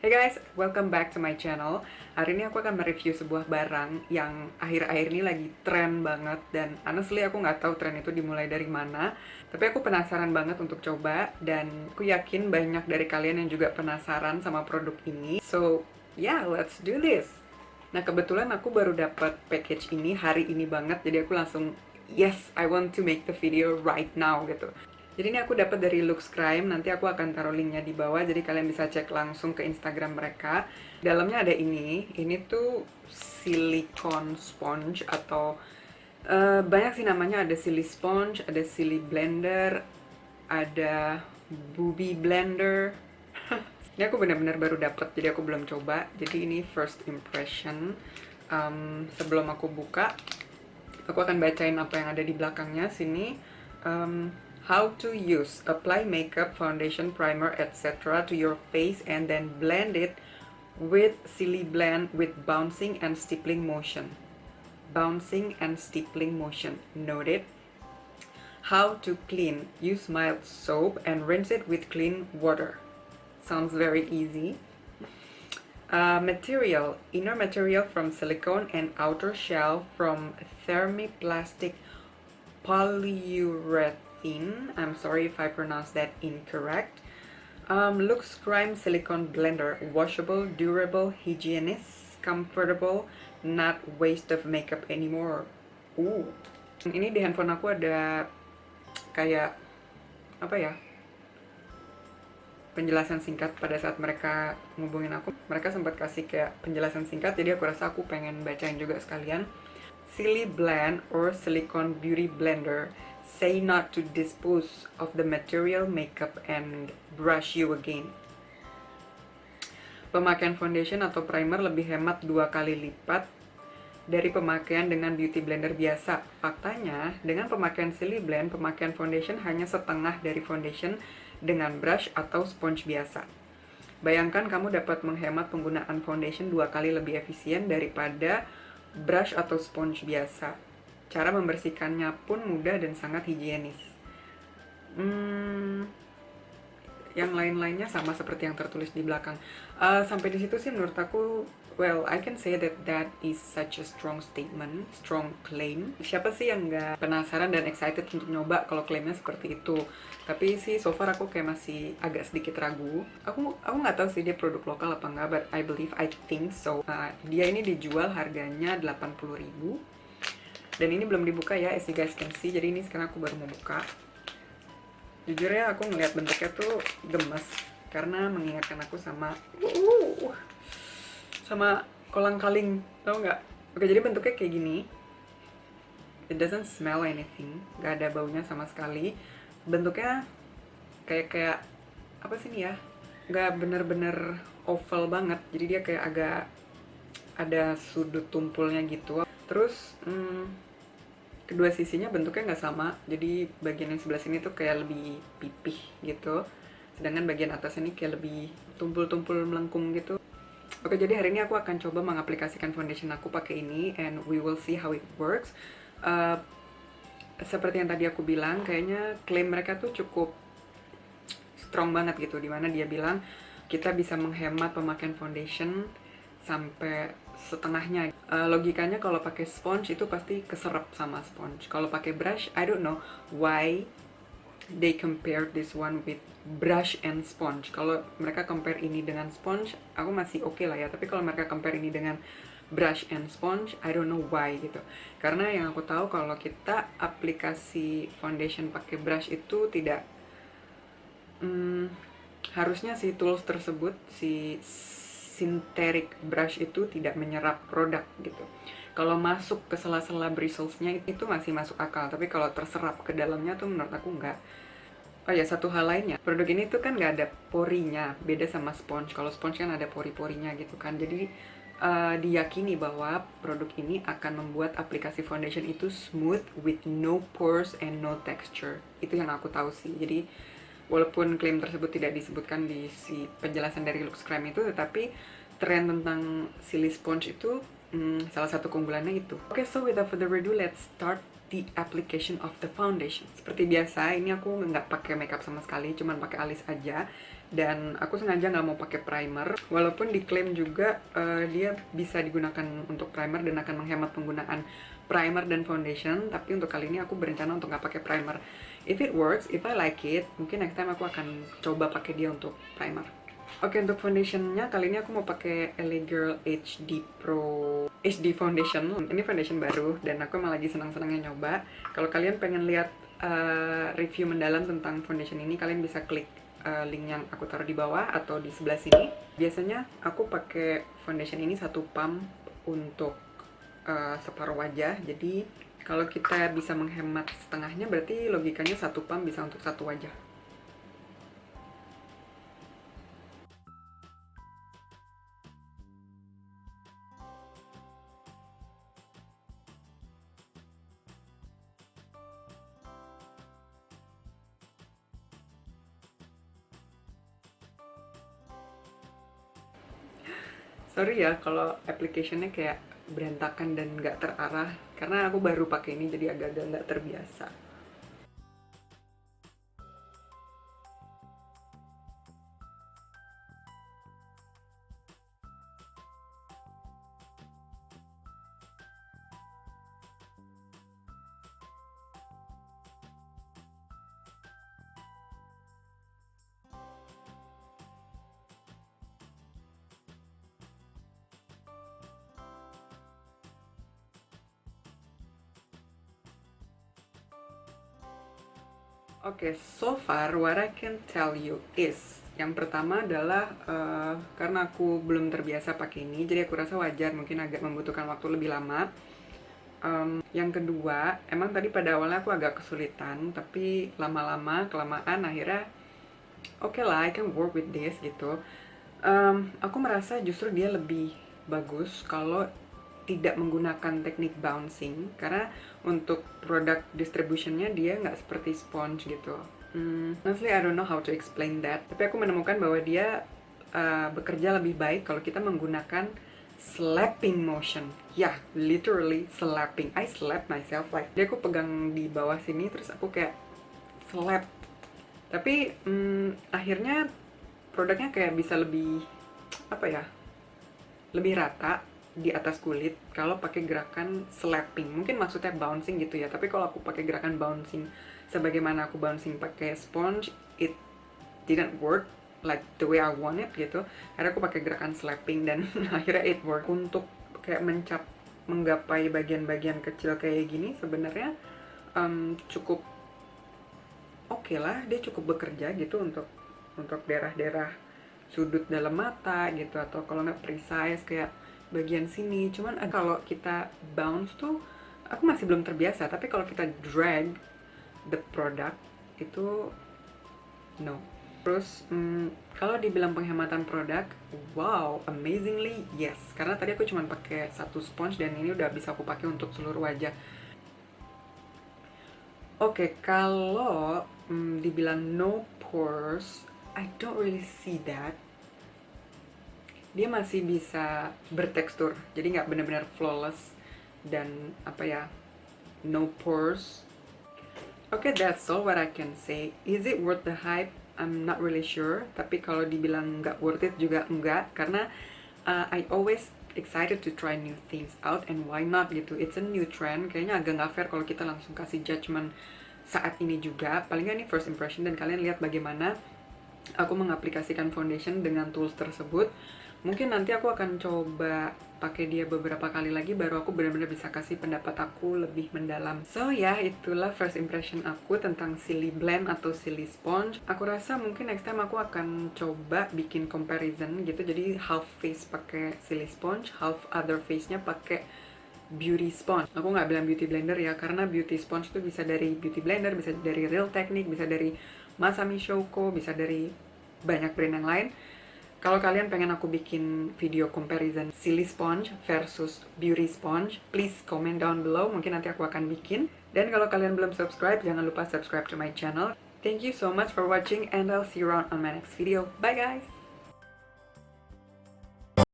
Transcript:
Hey guys, welcome back to my channel. Hari ini aku akan mereview sebuah barang yang akhir-akhir ini lagi tren banget. Dan honestly aku nggak tahu tren itu dimulai dari mana. Tapi aku penasaran banget untuk coba. Dan aku yakin banyak dari kalian yang juga penasaran sama produk ini. So, yeah, let's do this. Nah, kebetulan aku baru dapat package ini hari ini banget. Jadi aku langsung, yes, I want to make the video right now gitu. Jadi ini aku dapat dari Luxcrime, nanti aku akan taruh linknya di bawah, jadi kalian bisa cek langsung ke Instagram mereka. Dalamnya ada ini tuh silicone sponge atau banyak sih namanya, ada silly sponge, ada silly blender, ada booby blender. Ini aku benar-benar baru dapat, jadi aku belum coba. Jadi ini first impression. Sebelum aku buka, aku akan bacain apa yang ada di belakangnya sini. How to use, apply makeup, foundation, primer, etc. to your face and then blend it with Silly Blend with bouncing and stippling motion. Bouncing and stippling motion. Noted. How to clean, use mild soap and rinse it with clean water. Sounds very easy. Material, inner material from silicone and outer shell from thermoplastic polyurethane. I'm sorry if I pronounced that incorrect. Luxcrime silicone blender, washable, durable, hygienist, comfortable, not waste of makeup anymore. Ini di handphone aku ada kayak apa ya? Penjelasan singkat pada saat mereka ngubungin aku. Mereka sempat kasih kayak penjelasan singkat, jadi aku rasa aku pengen bacain juga sekalian. Silly Blend or Silicone Beauty Blender, say not to dispose of the material, makeup, and brush you again. Pemakaian foundation atau primer lebih hemat 2 kali lipat dari pemakaian dengan beauty blender biasa. Faktanya, dengan pemakaian Silly Blend, pemakaian foundation hanya setengah dari foundation dengan brush atau sponge biasa. Bayangkan kamu dapat menghemat penggunaan foundation 2 kali lebih efisien daripada brush atau sponge biasa. Cara membersihkannya pun mudah dan sangat higienis. Yang lain-lainnya sama seperti yang tertulis di belakang. Sampai di situ sih menurut aku, well, I can say that is such a strong statement, strong claim. Siapa sih yang nggak penasaran dan excited untuk nyoba kalau klaimnya seperti itu? Tapi sih so far aku kayak masih agak sedikit ragu. Aku nggak tahu sih dia produk lokal apa enggak, but I think so. Dia ini dijual harganya 80.000. Dan ini belum dibuka ya, as you guys can see. Jadi ini sekarang aku baru mau buka. Jujur ya, aku ngeliat bentuknya tuh gemes karena mengingatkan aku sama kolang-kaling, tau nggak? Oke, jadi bentuknya kayak gini. It doesn't smell anything, nggak ada baunya sama sekali. Bentuknya kayak apa sih nih ya? Nggak bener-bener oval banget. Jadi dia kayak agak ada sudut tumpulnya gitu. Terus kedua sisinya bentuknya nggak sama, jadi bagian yang sebelah sini tuh kayak lebih pipih gitu, sedangkan bagian atas ini kayak lebih tumpul-tumpul melengkung gitu. Oke, jadi hari ini aku akan coba mengaplikasikan foundation aku pakai ini, and we will see how it works. Seperti yang tadi aku bilang, kayaknya klaim mereka tuh cukup strong banget gitu, dimana dia bilang kita bisa menghemat pemakaian foundation sampai setengahnya. Logikanya kalau pakai sponge itu pasti keserap sama sponge. Kalau pakai brush, I don't know why they compare this one with brush and sponge. Kalau mereka compare ini dengan sponge, aku masih oke lah ya. Tapi kalau mereka compare ini dengan brush and sponge, I don't know why gitu. Karena yang aku tahu kalau kita aplikasi foundation pakai brush itu tidak harusnya si tools tersebut, si synthetic brush itu tidak menyerap produk gitu. Kalau masuk ke sela-sela bristlesnya itu masih masuk akal, tapi kalau terserap ke dalamnya tuh menurut aku enggak. Oh ya, satu hal lainnya, produk ini tuh kan nggak ada porinya, beda sama sponge. Kalau sponge kan ada pori-porinya gitu kan. Jadi diyakini bahwa produk ini akan membuat aplikasi foundation itu smooth with no pores and no texture. Itu yang aku tahu sih. Jadi walaupun klaim tersebut tidak disebutkan di si penjelasan dari Luxcrime itu, tetapi tren tentang silly sponge itu salah satu keunggulannya itu. Okay, so without further ado, let's start the application of the foundation. Seperti biasa, ini aku nggak pakai makeup sama sekali, cuman pakai alis aja. Dan aku sengaja nggak mau pakai primer, walaupun diklaim juga dia bisa digunakan untuk primer dan akan menghemat penggunaan primer dan foundation. Tapi untuk kali ini aku berencana untuk nggak pakai primer. If it works, if I like it, mungkin next time aku akan coba pakai dia untuk primer. Oke, untuk foundationnya kali ini aku mau pakai LA Girl HD Pro HD Foundation. Ini foundation baru dan aku emang lagi senang-senangnya nyoba. Kalau kalian pengen lihat review mendalam tentang foundation ini, kalian bisa klik link yang aku taruh di bawah atau di sebelah sini. Biasanya aku pakai foundation ini 1 pump untuk separuh wajah. Jadi kalau kita bisa menghemat setengahnya, berarti logikanya 1 pump bisa untuk 1 wajah. Sorry ya kalau application-nya kayak berantakan dan nggak terarah, karena aku baru pakai ini jadi agak-agak nggak terbiasa. Oke, so far what I can tell you is, yang pertama adalah karena aku belum terbiasa pakai ini, jadi aku rasa wajar mungkin agak membutuhkan waktu lebih lama. Yang kedua, emang tadi pada awalnya aku agak kesulitan, tapi lama-lama kelamaan akhirnya oke lah, I can work with this gitu. Aku merasa justru dia lebih bagus kalau tidak menggunakan teknik bouncing, karena untuk produk distributionnya dia nggak seperti sponge gitu. Honestly, I don't know how to explain that. Tapi aku menemukan bahwa dia bekerja lebih baik kalau kita menggunakan slapping motion. Ya, literally slapping. I slap myself like. Jadi aku pegang di bawah sini terus aku kayak slap. Tapi akhirnya produknya kayak bisa lebih apa ya? Lebih rata di atas kulit kalau pakai gerakan slapping. Mungkin maksudnya bouncing gitu ya, tapi kalau aku pakai gerakan bouncing sebagaimana aku bouncing pakai sponge, it didn't work like the way I want it gitu. Akhirnya aku pakai gerakan slapping dan akhirnya it work. Untuk kayak menggapai bagian-bagian kecil kayak gini sebenarnya cukup oke lah, dia cukup bekerja gitu untuk daerah-daerah sudut dalam mata gitu, atau kalau nggak precise kayak bagian sini. Cuman kalau kita bounce tuh aku masih belum terbiasa, tapi kalau kita drag the product itu no. Terus kalau dibilang penghematan produk, wow, amazingly yes, karena tadi aku cuma pakai 1 sponge dan ini udah bisa aku pakai untuk seluruh wajah. Oke, kalau dibilang no pores, I don't really see that. Dia masih bisa bertekstur, jadi nggak benar-benar flawless dan apa ya, no pores. Okay, that's all what I can say. Is it worth the hype? I'm not really sure. Tapi kalau dibilang nggak worth it juga enggak, karena I always excited to try new things out, and why not gitu. It's a new trend. Kayaknya agak nggak fair kalau kita langsung kasih judgment saat ini juga. Paling nggak ini first impression, dan kalian lihat bagaimana aku mengaplikasikan foundation dengan tools tersebut. Mungkin nanti aku akan coba pakai dia beberapa kali lagi, baru aku benar-benar bisa kasih pendapat aku lebih mendalam. So ya, itulah first impression aku tentang Silly Blend atau Silly Sponge. Aku rasa mungkin next time aku akan coba bikin comparison gitu, jadi half face pakai Silly Sponge, half other face-nya pakai Beauty Sponge. Aku nggak bilang Beauty Blender ya, karena Beauty Sponge tuh bisa dari Beauty Blender, bisa dari Real Technique, bisa dari Masami Shoko, bisa dari banyak brand yang lain. Kalau kalian pengen aku bikin video comparison Silly Sponge versus Beauty Sponge, please comment down below, mungkin nanti aku akan bikin. Dan kalau kalian belum subscribe, jangan lupa subscribe to my channel. Thank you so much for watching, and I'll see you around on my next video. Bye guys!